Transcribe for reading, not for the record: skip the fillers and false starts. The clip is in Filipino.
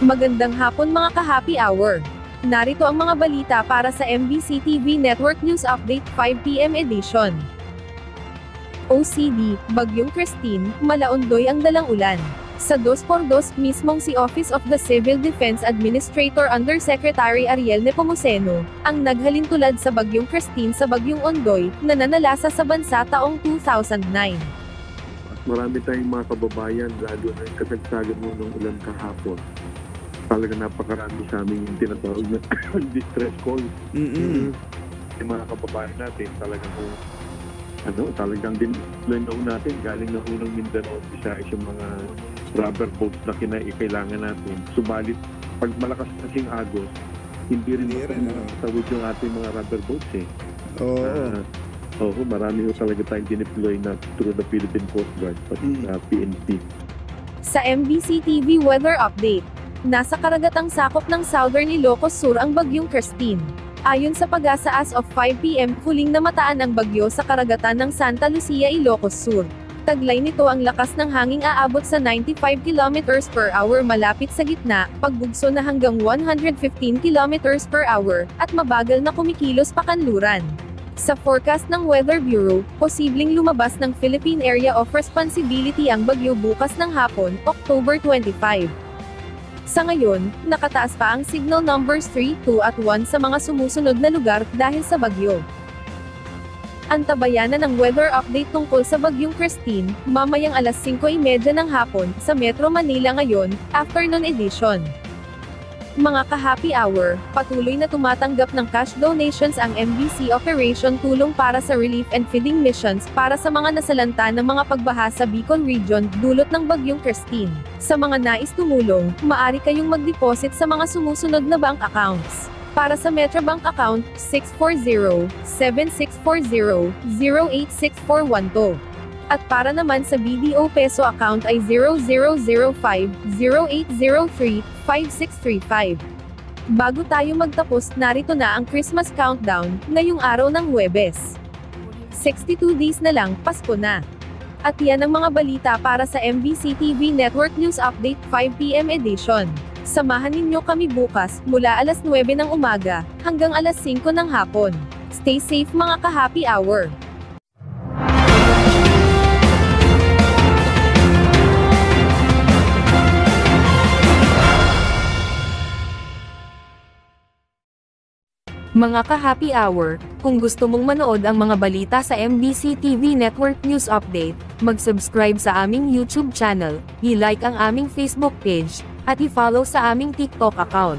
Magandang hapon mga ka-happy hour. Narito ang mga balita para sa MBC TV Network News Update 5 PM edition. OCD, Bagyong Christine, Malaondoy ang dalang ulan. Sa 2x2 mismong si Office of the Civil Defense Administrator Undersecretary Ariel Nepomuceno, ang naghalintulad sa Bagyong Christine sa Bagyong Ondoy, na nanalasa sa bansa taong 2009. Marami tayong mga kababayan, lalo na yung kasagsagan mo ng ulan kahapon. Talaga napakarami sa amin yung tinatawag na distress call. Yung mga kababayan natin, talagang diniploy natin, galing na unang Mindanao, Visayas yung mga rubber boats na kailangan natin. Subalit, pag malakas kasing agos, hindi rin matawid yung ating mga rubber boats eh. Marami talaga tayong diniploy na through the Philippine Coast Guard, pati PNP. Sa MBC TV Weather Update, nasa karagatang sakop ng Southern Ilocos Sur ang Bagyong Christine. Ayon sa Pag-asa as of 5 PM, huling namataan ang bagyo sa karagatan ng Santa Lucia, Ilocos Sur. Taglay nito ang lakas ng hanging aabot sa 95 km/h malapit sa gitna, pagbugso na hanggang 115 km/h, at mabagal na kumikilos pakanluran. Sa forecast ng Weather Bureau, posibleng lumabas ng Philippine Area of Responsibility ang bagyo bukas ng hapon, October 25. Sa ngayon, nakataas pa ang signal numbers 3, 2 at 1 sa mga sumusunod na lugar dahil sa bagyo. Antabayanan ng weather update tungkol sa Bagyong Christine, mamayang alas 5:30 ng hapon, sa Metro Manila ngayon, afternoon edition. Mga ka-happy hour, patuloy na tumatanggap ng cash donations ang MBC Operation Tulong para sa relief and feeding missions para sa mga nasalanta ng mga pagbaha sa Bicol Region dulot ng Bagyong Christine. Sa mga nais tumulong, maaari kayong mag-deposit sa mga sumusunod na bank accounts. Para sa Metrobank account, 640-7640-0864112. At para naman sa BDO Peso account ay 0005-0803-5635. Bago tayo magtapos, narito na ang Christmas countdown, ngayong araw ng Huwebes. 62 days na lang, Pasko na. At yan ang mga balita para sa MBC TV Network News Update 5 PM edition. Samahan ninyo kami bukas, mula alas 9 ng umaga, hanggang alas 5 ng hapon. Stay safe mga ka-happy hour. Mga ka-happy hour, kung gusto mong manood ang mga balita sa MBC TV Network News Update, mag-subscribe sa aming YouTube channel, i-like ang aming Facebook page, at i-follow sa aming TikTok account.